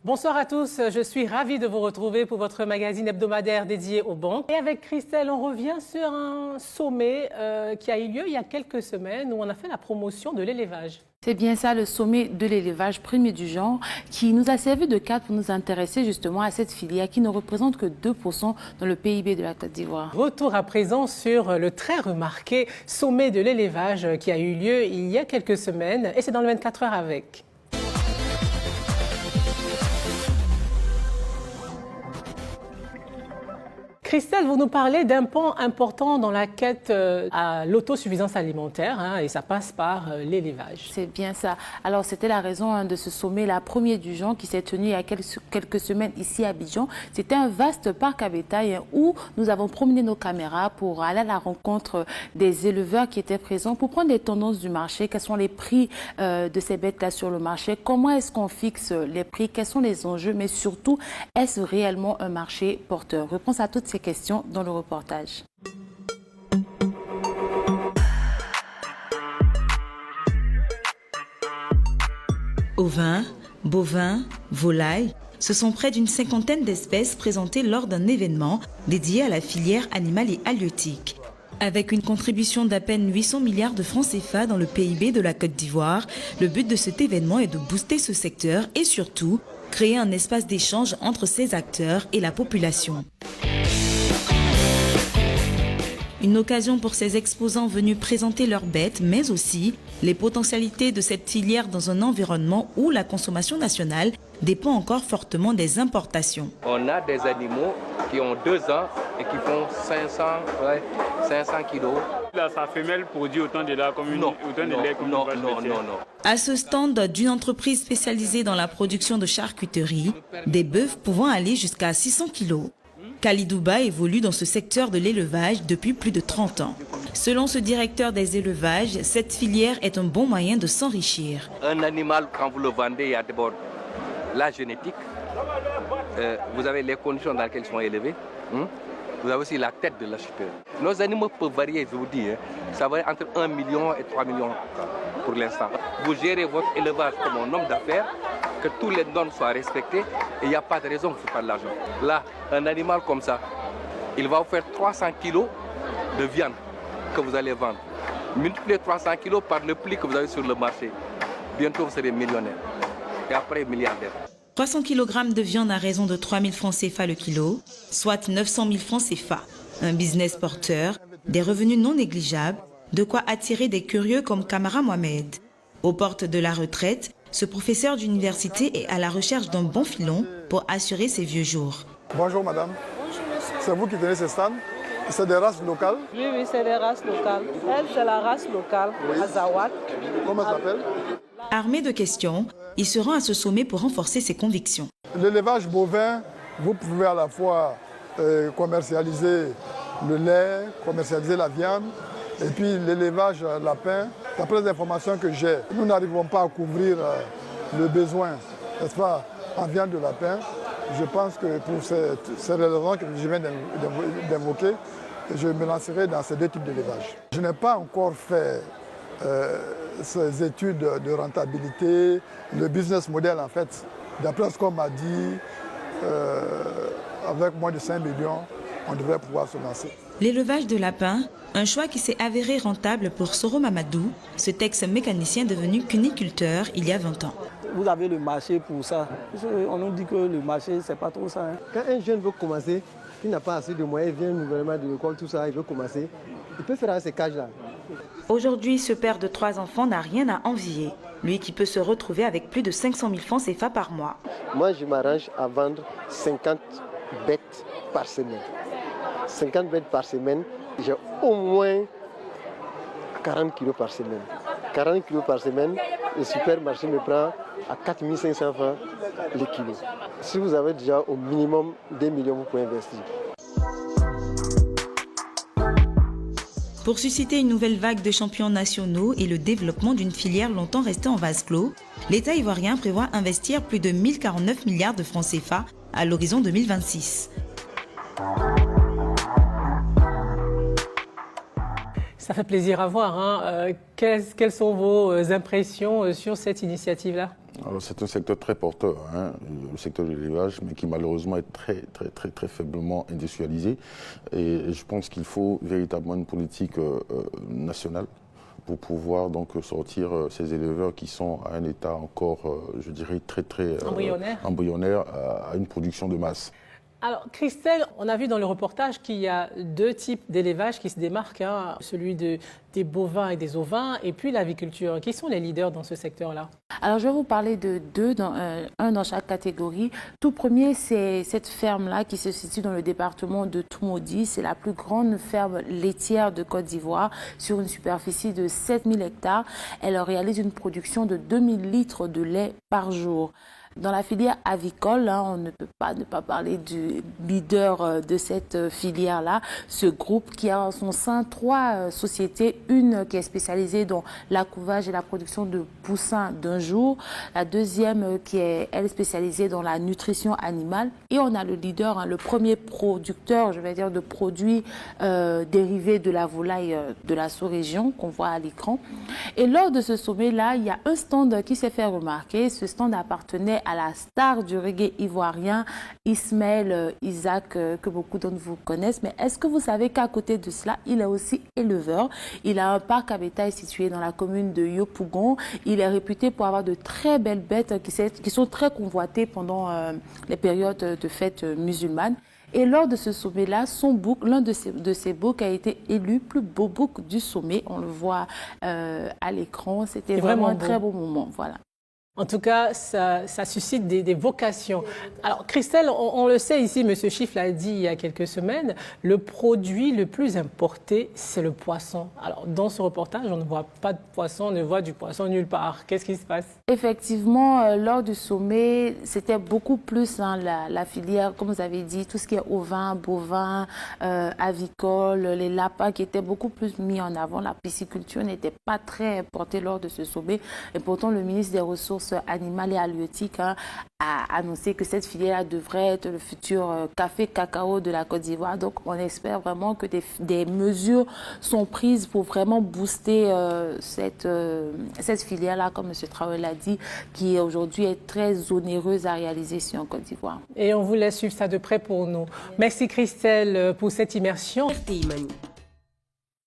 Bonsoir à tous, je suis ravie de vous retrouver pour votre magazine hebdomadaire dédié aux banques. Et avec Christelle, on revient sur un sommet qui a eu lieu il y a quelques semaines où on a fait la promotion de l'élevage. C'est bien ça, le sommet de l'élevage premier du genre qui nous a servi de cadre pour nous intéresser justement à cette filière qui ne représente que 2% dans le PIB de la Côte d'Ivoire. Retour à présent sur le très remarqué sommet de l'élevage qui a eu lieu il y a quelques semaines et c'est dans le 24 heures avec. Christelle, vous nous parlez d'un pan important dans la quête à l'autosuffisance alimentaire et ça passe par l'élevage. C'est bien ça. Alors, c'était la raison de ce sommet, la première du genre, qui s'est tenu il y a quelques semaines ici à Abidjan. C'était un vaste parc à bétail où nous avons promené nos caméras pour aller à la rencontre des éleveurs qui étaient présents pour prendre les tendances du marché, quels sont les prix de ces bêtes-là sur le marché, comment est-ce qu'on fixe les prix, quels sont les enjeux, mais surtout, est-ce réellement un marché porteur? Réponse à toutes ces questions dans le reportage. Ovins, bovins, volailles, ce sont près d'une cinquantaine d'espèces présentées lors d'un événement dédié à la filière animale et halieutique. Avec une contribution d'à peine 800 milliards de francs CFA dans le PIB de la Côte d'Ivoire, le but de cet événement est de booster ce secteur et surtout créer un espace d'échange entre ces acteurs et la population. Une occasion pour ces exposants venus présenter leurs bêtes, mais aussi les potentialités de cette filière dans un environnement où la consommation nationale dépend encore fortement des importations. On a des animaux qui ont 2 ans et qui font 500 kilos. Sa femelle produit autant de lait comme une vache. Non. À ce stand d'une entreprise spécialisée dans la production de charcuterie, des bœufs pouvant aller jusqu'à 600 kilos. Kalidouba évolue dans ce secteur de l'élevage depuis plus de 30 ans. Selon ce directeur des élevages, cette filière est un bon moyen de s'enrichir. Un animal, quand vous le vendez, il y a d'abord la génétique. Vous avez les conditions dans lesquelles ils sont élevés. Vous avez aussi la tête de l'acheteur. Nos animaux peuvent varier, je vous dis. Ça varie entre 1 million et 3 millions pour l'instant. Vous gérez votre élevage comme un homme d'affaires, que tous les normes soient respectées et il n'y a pas de raison que ce ne soit pas de l'argent. Là, un animal comme ça, il va vous faire 300 kilos de viande que vous allez vendre. Multipliez 300 kilos par le prix que vous avez sur le marché. Bientôt, vous serez millionnaire et après milliardaire. 300 kg de viande à raison de 3 000 francs CFA le kilo, soit 900 000 francs CFA. Un business porteur, des revenus non négligeables, de quoi attirer des curieux comme Kamara Mohamed. Aux portes de la retraite, ce professeur d'université est à la recherche d'un bon filon pour assurer ses vieux jours. Bonjour madame. Bonjour monsieur. C'est vous qui tenez ce stand? C'est des races locales? Oui, c'est des races locales. Elle, c'est la race locale, oui. Azawad. Comment ça s'appelle? Armé de questions, il se rend à ce sommet pour renforcer ses convictions. L'élevage bovin, vous pouvez à la fois commercialiser le lait, commercialiser la viande, et puis l'élevage lapin. D'après les informations que j'ai, nous n'arrivons pas à couvrir le besoin, n'est-ce pas, en viande de lapin. Je pense que pour ces raisons que je viens d'invoquer, je me lancerai dans ces 2 types d'élevage. Je n'ai pas encore fait ces études de rentabilité, le business model en fait. D'après ce qu'on m'a dit, avec moins de 5 millions, on devrait pouvoir se lancer. L'élevage de lapins, un choix qui s'est avéré rentable pour Soro Mamadou, ce ex-mécanicien devenu cuniculteur il y a 20 ans. Vous avez le marché pour ça. On nous dit que le marché, c'est pas trop ça. Quand un jeune veut commencer, il n'a pas assez de moyens, il vient nouvellement de l'école, tout ça, il veut commencer, il peut faire ces cages-là. Aujourd'hui, ce père de 3 enfants n'a rien à envier. Lui qui peut se retrouver avec plus de 500 000 francs CFA par mois. Moi, je m'arrange à vendre 50 bêtes par semaine. 50 bêtes par semaine, j'ai au moins 40 kilos par semaine. 40 kilos par semaine, le supermarché me prend à 4 500 francs le kilo. Si vous avez déjà au minimum 2 millions, vous pouvez investir. Pour susciter une nouvelle vague de champions nationaux et le développement d'une filière longtemps restée en vase clos, l'État ivoirien prévoit investir plus de 1049 milliards de francs CFA à l'horizon 2026. Ça fait plaisir à voir. Quelles sont vos impressions sur cette initiative-là? Alors c'est un secteur très porteur, hein, le secteur de l'élevage, mais qui malheureusement est très faiblement industrialisé. Et je pense qu'il faut véritablement une politique nationale pour pouvoir donc sortir ces éleveurs qui sont à un état encore, je dirais, très embryonnaire à une production de masse. Alors, Christelle, on a vu dans le reportage qu'il y a deux types d'élevage qui se démarquent, hein, celui des bovins et des ovins, et puis l'aviculture. Qui sont les leaders dans ce secteur-là? Alors, je vais vous parler de deux, un dans chaque catégorie. Tout premier, c'est cette ferme-là qui se situe dans le département de Toumoudi. C'est la plus grande ferme laitière de Côte d'Ivoire sur une superficie de 7000 hectares. Elle réalise une production de 2000 litres de lait par jour. Dans la filière avicole, hein, on ne peut pas ne pas parler du leader de cette filière-là, ce groupe qui a en son sein trois sociétés, une qui est spécialisée dans l'accouvage et la production de poussins d'un jour, la deuxième qui est elle spécialisée dans la nutrition animale, et on a le leader, hein, le premier producteur, je vais dire, de produits dérivés de la volaille de la sous-région qu'on voit à l'écran. Et lors de ce sommet-là, il y a un stand qui s'est fait remarquer. Ce stand appartenait à la star du reggae ivoirien, Ismaël Isaac, que beaucoup d'entre vous connaissent. Mais est-ce que vous savez qu'à côté de cela, il est aussi éleveur? Il a un parc à bétail situé dans la commune de Yopougon. Il est réputé pour avoir de très belles bêtes qui sont très convoitées pendant les périodes de fêtes musulmanes. Et lors de ce sommet-là, son bouc, l'un de ses boucs a été élu plus beau bouc du sommet. On le voit à l'écran. C'était vraiment un très beau moment. Voilà. En tout cas, ça suscite des vocations. Alors, Christelle, on le sait ici, M. Chiff l'a dit il y a quelques semaines, le produit le plus importé, c'est le poisson. Alors, dans ce reportage, on ne voit pas de poisson, on ne voit du poisson nulle part. Qu'est-ce qui se passe? Effectivement, lors du sommet, c'était beaucoup plus la filière, comme vous avez dit, tout ce qui est ovin, bovin, avicole, les lapins qui étaient beaucoup plus mis en avant. La pisciculture n'était pas très portée lors de ce sommet. Et pourtant, le ministre des Ressources animales et halieutiques a annoncé que cette filière devrait être le futur café-cacao de la Côte d'Ivoire. Donc, on espère vraiment que des mesures sont prises pour vraiment booster cette filière-là, comme M. Traoré l'a dit, qui aujourd'hui est très onéreuse à réaliser ici en Côte d'Ivoire. Et on vous laisse suivre ça de près pour nous. Merci Christelle pour cette immersion. RTI Mani.